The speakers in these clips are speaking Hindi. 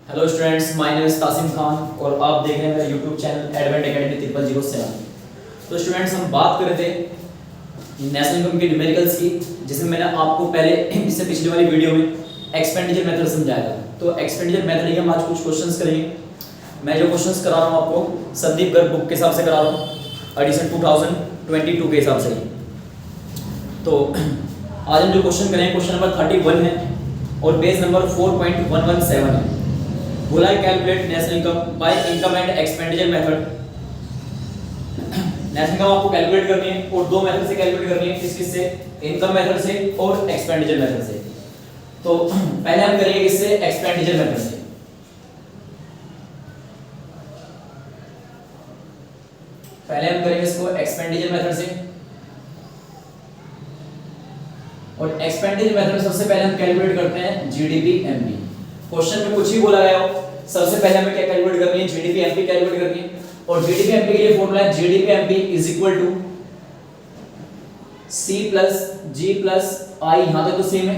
Hello students, my name is Tasim Khan और आप देख रहे हैं मेरा यूट्यूब चैनल एडवेंट एकेडमी 0007। तो स्टूडेंट्स, हम बात कर रहे थे नेशनल इनकम के न्यूमेरिकल्स की, जिसमें मैंने आपको पहले इससे पिछली वाली वीडियो में एक्सपेंडिचर मेथड समझाया था। तो एक्सपेंडिचर मेथड ही हम आज कुछ क्वेश्चंस करेंगे। मैं जो क्वेश्चंस करा रहा हूँ आपको संदीप गर्ग बुक के हिसाब से करा रहा हूँ, एडिशन 2022 के हिसाब से। तो आज हम जो क्वेश्चन करेंगे क्वेश्चन नंबर 31 है और पेज नंबर 4.117 है। बोला है calculate national income by income and expenditure method. National income आपको कैलकुलेट करनी है और दो मेथड से कैलकुलेट करनी है, किस से, इनकम मेथड से और एक्सपेंडिचर मेथड से। तो पहले हम करेंगे किससे, एक्सपेंडिचर मेथड से। पहले हम करेंगे इसको एक्सपेंडिचर मेथड से। और एक्सपेंडिचर मेथड सबसे पहले हम कैलकुलेट करते हैं जीडीपी एमपी। क्वेश्चन में कुछ ही बोला गया हो, सबसे पहले हमें क्या कैलकुलेट करनी है, जीडीपी एमपी कैलकुलेट करनी है। और जीडीपी एमपी के लिए फॉर्मूला है GDP MP is equal to C plus G plus I. यहां तक तो सेम है।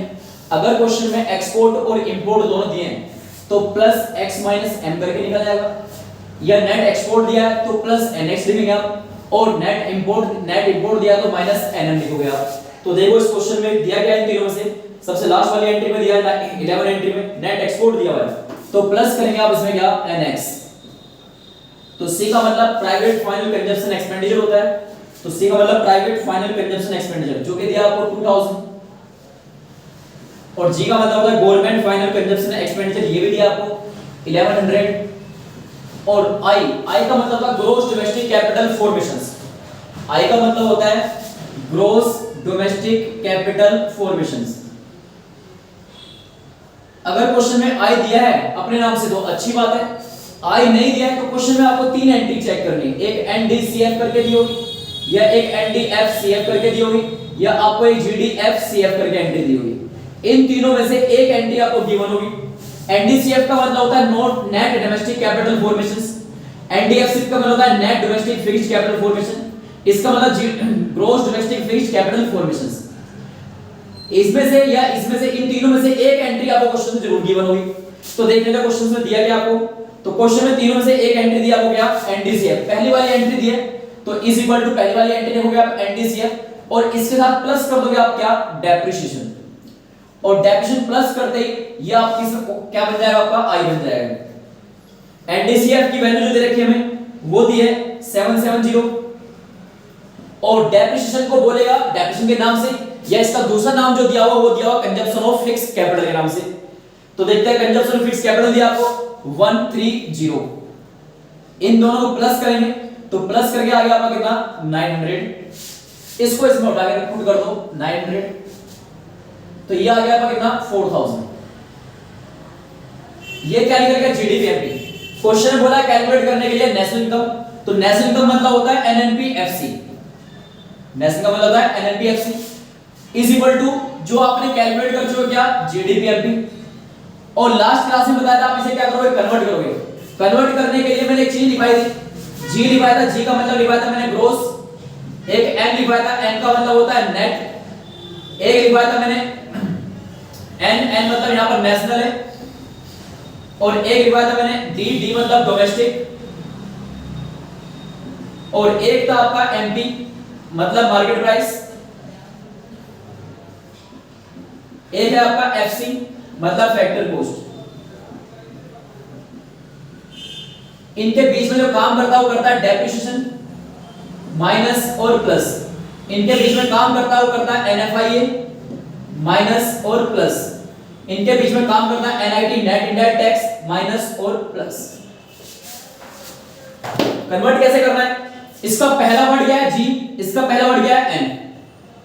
अगर क्वेश्चन में एक्सपोर्ट और इंपोर्ट दोनों दिए हैं तो प्लस एक्स माइनस एम करके निकल जाएगा, या नेट एक्सपोर्ट दिया है तो प्लस एनएक्स लिखेंगे आप, और नेट इंपोर्ट दिया तो माइनस एनएम लिखोगे आप। तो देखो इस क्वेश्चन में दिया गया इन तीनों में से सबसे लास्ट वाली एंट्री में दिया है 11 एंट्री में नेट एक्सपोर्ट दिया हुआ है, तो प्लस करेंगे आप इसमें क्या, एनएक्स। तो सी का मतलब प्राइवेट फाइनल कंजप्शन एक्सपेंडिचर होता है। तो सी का मतलब प्राइवेट फाइनल कंजप्शन एक्सपेंडिचर, जो कि दिया आपको 2000। और जी का मतलब होता है गवर्नमेंट फाइनल कंजप्शन एक्सपेंडिचर, ये भी दिया आपको 1100। और आई का मतलब होता है ग्रॉस डोमेस्टिक कैपिटल फॉर्मेशंस। आई का मतलब होता है ग्रॉस डोमेस्टिक कैपिटल फॉर्मेशंस। अगर क्वेश्चन में आई दिया है अपने नाम से तो अच्छी बात है, आई नहीं दिया है तो क्वेश्चन में आपको तीन एंट्री चेक करनी है। एक एनडीसीएफ करके दी होगी, या एक एनडीएफसीएफ करके दी होगी, या आपको एक जीडीएफसीएफ करके एंट्री दी होगी। इन तीनों में से एक एंट्री आपको गिवन होगी। एनडीसीएफ का मतलब होता है not net domestic capital formations, NDFCF का मतलब होता है net domestic fixed capital formation, इसका मतलब gross domestic fixed capital formations. इसमें से या इसमें से इन तीनों में से एक एंट्री आपको क्वेश्चन में जरूर गिवन होगी। तो देख लेते हैं क्वेश्चन में दिया क्या आपको। तो क्वेश्चन में तीनों में से एक एंट्री दिया आपको क्या, एनडीसीएफ। पहली वाली एंट्री दी है तो इज इक्वल टू पहली वाली एंट्री लिखोगे आप एनडीसीएफ, और इसके साथ प्लस कर दोगे आप क्या, डेप्रिसिएशन। और डेप्रिसिएशन प्लस करते ही ये आपकी क्या बन जाएगा, आपका आई बन जाएगा। एनडीसीएफ की वैल्यू जो दे रखी है हमें वो दी है 770, और डेप्रिसिएशन को बोलेगा डेप्रिसिएशन के नाम से, या इसका दूसरा नाम जो दिया हुआ वो दिया हुआ कंजप्शन ऑफ फिक्स्ड कैपिटल के नाम से। तो देखते हैं कंजप्शन ऑफ फिक्स्ड कैपिटल दिया आपको 130। इन दोनों को प्लस करेंगे तो प्लस करके आ गया आपका कितना, 900। इसको इसमें उठा के पुट कर दो 900, तो ये आ गया आपका कितना, 4000। ये क्या निकल गया, जीडीपी एमपी। क्वेश्चन में बोला कैलकुलेट करने के लिए नेशनल इनकम, तो नेशनल इनकम मतलब होता है एनएनपीएफसी। नेशनल का मतलब होता है एनएनपीएफसी इज इक्वल टू जो आपने कैलकुलेट कर चुके क्या, जीडीपी एमपी। और लास्ट क्लास में बताया था आप इसे क्या करोगे, कन्वर्ट करोगे। कन्वर्ट करने के लिए मैंने एक चीज लिखाई थी, जी लिखाया था, जी का मतलब लिखाया था मैंने ग्रोस। एक एन लिखाया था, एन का मतलब होता है नेट। एक लिखाया था मैंने एन मतलब यहां पर नेशनल है। और एक लिखाया था मैंने डी मतलब डोमेस्टिक। और एक था आपका एमपी मतलब मार्केट प्राइस। एक है आपका एफसी मतलब फैक्टर कॉस्ट। इनके बीच में जो काम करता है वो करता है डेप्रिसिएशन माइनस और प्लस। इनके बीच में काम करता है वो करता है एनएफआईए माइनस और प्लस। इनके बीच में काम करता है NIT net indirect tax minus और प्लस। कन्वर्ट कैसे करना है, इसका पहला वर्ड क्या है, जी। इसका पहला वर्ड क्या है, एन।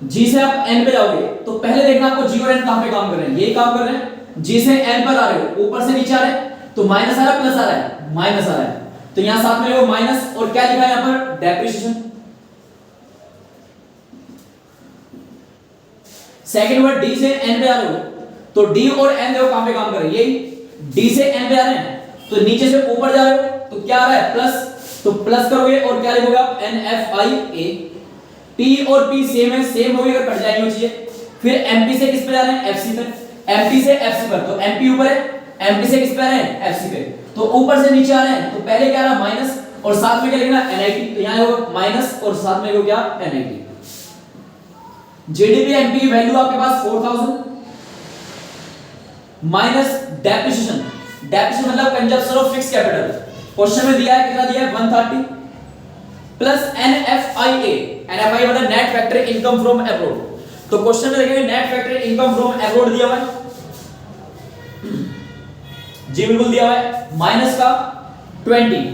जी से आप एन पे जाओगे तो पहले देखना आपको जी और एन कहां पे काम कर रहे हैं, ये काम कर रहे हैं। जी से एन पर आ रहे हो, ऊपर से नीचे आ रहे हैं तो माइनस आ रहा है, प्लस आ रहा है, माइनस आ रहा है। तो यहां साथ में वो माइनस, और क्या लिखा है यहां पर, डेप्रिसिएशन। सेकंड वर्ड डी से एन पे आ रहे हो तो डी और एन देखो कहां पे काम कर रहे हैं, ये डी से एन पे आ रहे हैं तो नीचे से ऊपर जा रहे हो तो क्या आ रहा है, प्लस। तो प्लस करोगे और क्या लिखोगे आप, एनएफआईए। पी और पी सेम है, सेम होगी अगर कट जाएंगे वो चीजें। फिर एमपी से किस पे जा रहे हैं, एफसी पे। एमपी से एफसी पर, तो एमपी ऊपर है, एमपी से किस पे आ रहे हैं, एफसी पे। तो ऊपर से नीचे आ रहे हैं, तो पहले क्या रहा माइनस और साथ में क्या लिखना एनआईटी, तो यहां होगा माइनस और साथ में हो क्या एनआईटी। जीडीपी एमपी की वैल्यू आपके पास 4000 माइनस डेप्रिसिएशन, डेप्रिसिएशन मतलब consumption of fix capital, question में दिया है कितना दिया है 130 प्लस एनएफआईए, एनएफआई मतलब net factory income from abroad, तो क्वेश्चन में देखेंगे net factory income from abroad दिया हुआ है, जी बिल्कुल दिया हुआ है, माइनस का 20,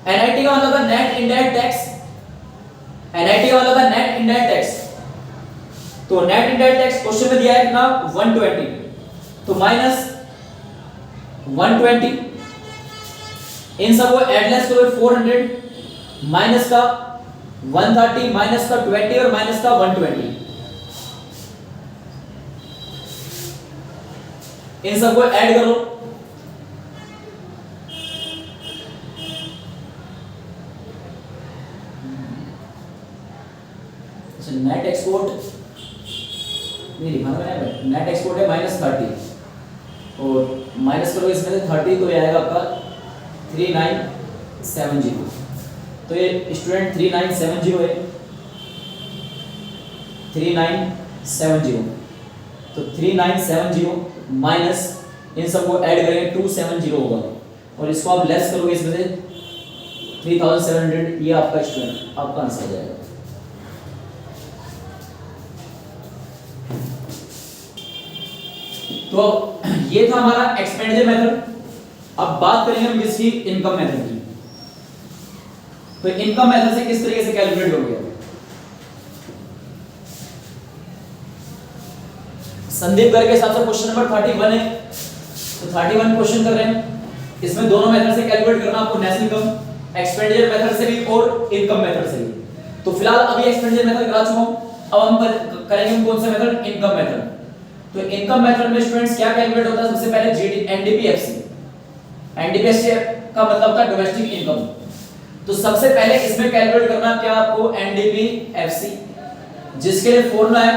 एनआईटी का मतलब था नेट इनडायरेक्ट टैक्स, एनआईटी का मतलब था नेट इनडायरेक्ट टैक्स, तो नेट इनडायरेक्ट टैक्स क्वेश्चन में दिया है कितना 120, तो माइनस 120, इन सब को एडलेस करो 400 माइनस का 130 माइनस का 20 और माइनस का 120, इन सब को ऐड करो, नेट एक्सपोर्ट नहीं लिखा मैंने, नेट एक्सपोर्ट है -30 और माइनस करो इसमें से 30 तो ये आएगा आपका 3970, तो ये स्टूडेंट 3970 है, 3970, तो 3970 माइनस इन सबको ऐड करेंगे 270 होगा और इसको आप लेस करोगे इसमें से 3700, ये आपका स्टूडेंट आपका आंसर हो जाएगा। तो ये था हमारा एक्सपेंडिचर मेथड। अब बात करेंगे हम किसकी, इनकम मेथड की। तो इनकम मेथड से किस तरीके से कैलकुलेट हो गया, संदीप गर्ग के हिसाब से क्वेश्चन नंबर 31 है, तो 31 क्वेश्चन कर रहे हैं, इसमें दोनों मेथड से कैलकुलेट करना आपको, नेशनल इनकम एक्सपेंडिचर मेथड से भी और इनकम मेथड से भी। तो फिलहाल अभी एक्सपेंडिचर मेथड करा चुका हूं, अब हम करेंगे कौन सा मेथड, इनकम मेथड। तो इनकम मेथड में स्टूडेंट्स क्या कैलकुलेट होता है, सबसे पहले जीडी एनडीपीएफसी, एनडीपीएफसी का मतलब था डोमेस्टिक इनकम, तो सबसे पहले इसमें कैलकुलेट करना क्या आपको एनडीपीएफसी, जिसके लिए फॉर्मूला है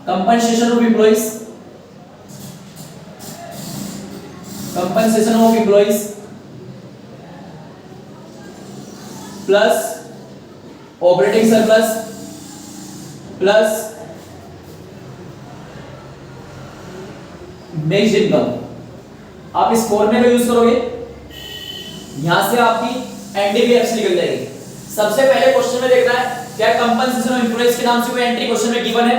compensation of employees, compensation of employees plus operating surplus plus mixed income. आप इस फॉर्मूले का यूज करोगे, यहां से आपकी एनडीपीएफसी निकल जाएगी। सबसे पहले क्वेश्चन में देखना है क्या कंपनसेशन ऑफ एम्प्लॉइज के नाम से कोई एंट्री क्वेश्चन में गिवन है,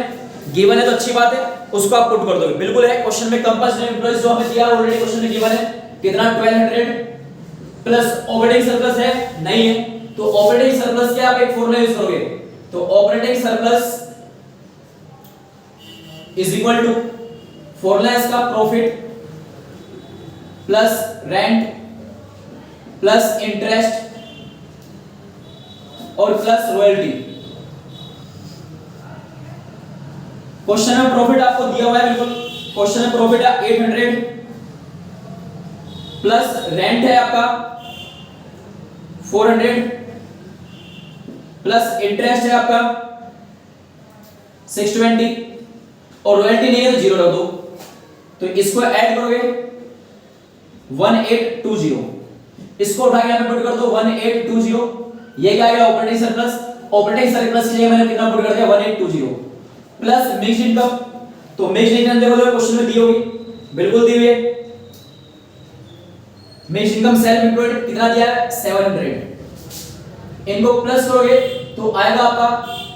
गिवन है तो अच्छी बात है, उसको आप पुट कर दोगे, बिल्कुल है। क्वेश्चन में कंपनसेशन ऑफ एम्प्लॉइज जो हमें दिया ऑलरेडी क्वेश्चन में गिवन है कितना 1200 प्लस ऑपरेटिंग सरप्लस है, नहीं है, तो ऑपरेटिंग सरप्लस के आप एक फॉर्मूला यूज करोगे, तो operating surplus is equal to, formula इसका profit plus rent plus interest और प्लस रॉयल्टी। क्वेश्चन में प्रॉफिट आपको दिया हुआ है, बिल्कुल क्वेश्चन में प्रॉफिट है 800 प्लस रेंट है आपका 400 प्लस इंटरेस्ट है आपका 620 और रॉयल्टी नहीं है तो 0 रख दो, तो इसको ऐड करोगे 1820, इसको उठा के यहां पे पुट कर दो 1820, ये क्या आएगा ऑपरेटिंग सरप्लस, ऑपरेटिंग सरप्लस के लिए मैंने कितना पुट कर दिया 1820 प्लस मिक्स्ड इनकम, तो मिक्स्ड इनकम देखो तो क्वेश्चन में दी होगी, बिल्कुल दी हुई है, मिक्स्ड इनकम सेल्फ एम्प्लॉयड कितना दिया है 700, इनको प्लस करोगे तो आएगा आपका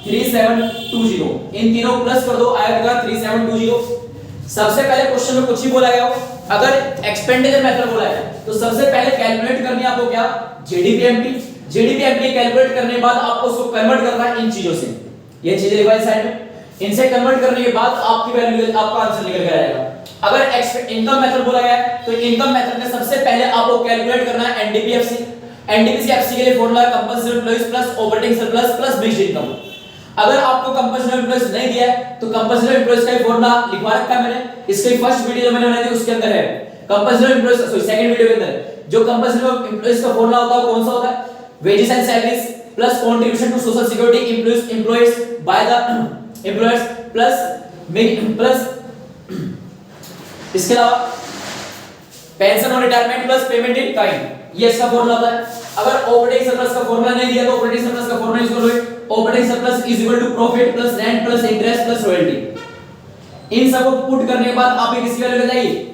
3720, इन तीनों प्लस कर दो आएगा 3720। सबसे पहले क्वेश्चन में कुछ ही बोला गया हो, अगर एक्सपेंडिचर मेथड बोला है तो सबसे पहले कैलकुलेट करनी है आपको क्या, जीडीपीएमपी, जीडीपीएमपी कैलकुलेट करने के बाद आपको उसको कन्वर्ट करना है इन चीजों से, ये चीजें लिखा है साइड में, इनसे कन्वर्ट करने के बाद आपकी वैल्यू, आपका आंसर निकल कर आएगा। अगर इनकम मेथड बोला गया है तो इनकम मेथड में सबसे पहले आपको कैलकुलेट करना है एनडीपीएफसी, एनडीपीएफसी के लिए फॉर्मूला है compensation employees plus operating surplus plus mixed income. अगर आपको कंपनसेशन एम्प्लॉइज नहीं दिया है तो कंपनसेशन एम्प्लॉइज का ही फॉर्मूला लिखवा रखा है मैंने, इसके फर्स्ट वीडियो जो मैंने बनाई थी उसके अंदर है, compensation employees sorry second video के अंदर जो कंपनसेशन एम्प्लॉइज का फॉर्मूला होता है कौन सा होता है, wages and salaries plus contribution to social security employees by the employers plus इसके अलावा pension on retirement plus payment in kind, ये इसका फॉर्मूला होता है। अगर ऑपरेटिंग सरप्लस का फॉर्मूला नहीं दिया तो ऑपरेटिंग सरप्लस का फॉर्मूला यूज करो, operating surplus is equal to profit plus rent plus interest plus royalty. इन सबको पुट करने के बाद आप किसकी वैल्यू ले जाइए,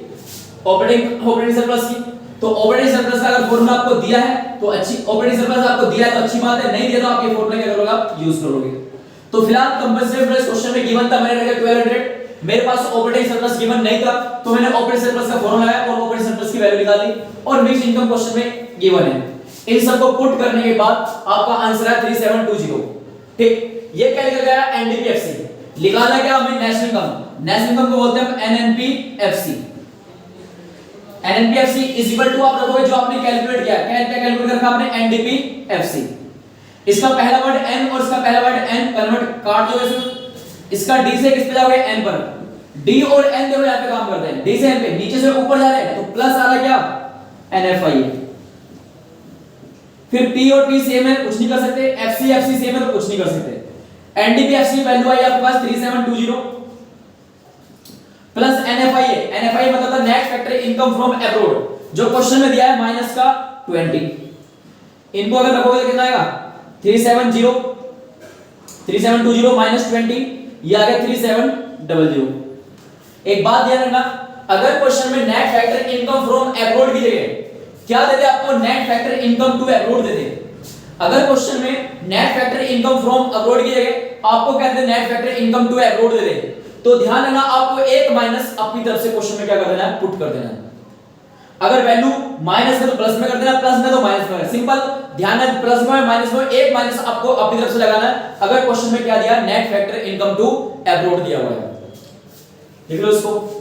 ऑपरेटिंग सरप्लस की। तो ऑपरेटिंग सरप्लस का अगर फॉर्मूला आपको दिया है तो अच्छी, ऑपरेटिंग सरप्लस आपको दिया है तो अच्छी बात है, नहीं दिया तो आप ये फॉर्मूला क्या करोगे, आप यूज करोगे। तो फिलहाल कंपल्सरी इंटरेस्ट क्वेश्चन में गिवन था, मैंने रखा 1200, मेरे पास ऑपरेटिंग सरप्लस गिवन नहीं था तो मैंने ऑपरेटिंग सरप्लस का फॉर्मूला लगाया और ऑपरेटिंग सरप्लस की वैल्यू निकाली और मिक्स इनकम क्वेश्चन में गिवन है। इन सबको पुट करने के बाद आपका आंसर है 3720। ठीक, ये क्या लिखा गया, एनडीपीएफसी। निकाला क्या हमें, नेशनल इनकम। नेशनल इनकम को बोलते हैं हम एनएनपीएफसी। एनएनपीएफसी इज इक्वल टू आप रखोगे जो आपने कैलकुलेट किया, क्या कैलकुलेट रखा आपने, एनडीपीएफसी। इसका पहला वर्ड एन और इसका पहला वर्ड एन कन्वर्ट काट दो इसमें, इसका डी से किस पे जाओगे, एन पर। डी और एन देखो यहां पे काम करते हैं, डी से एन पे, नीचे से ऊपर जा रहे हैं तो प्लस आ रहा क्या, एनएफआई। फिर पी और पी सेम है, कुछ नहीं कर सकते, एफसी एफसी सेम है तो कुछ नहीं कर सकते। एनडीपीएफसी वैल्यू आई आपके पास 3720 प्लस एनएफआई है। एनएफआई मतलब था net factor income from abroad, जो क्वेश्चन में दिया है माइनस का 20। इनको अगर रखोगे तो कितना आएगा, 3720 माइनस 20, ये आ गया 3700। एक बात ध्यान रखना, अगर क्वेश्चन में net factor income from abroad की जगह क्या देते, आपको net factor income to abroad देते। अगर क्वेश्चन में net factor income from abroad की जगह आपको कहते हैं net factor income to abroad देते, तो ध्यान रखना आपको एक माइनस अपनी तरफ से क्वेश्चन में क्या कर देना है, पुट कर देना है। अगर वैल्यू माइनस है तो प्लस में कर देना, प्लस में तो माइनस में, सिंपल। ध्यान है, प्लस में माइनस में एक माइनस आपको अपनी तरफ से लगाना है। अगर क्वेश्चन में क्या दिया, net factor income to abroad दिया हुआ है, लिख लो इसको।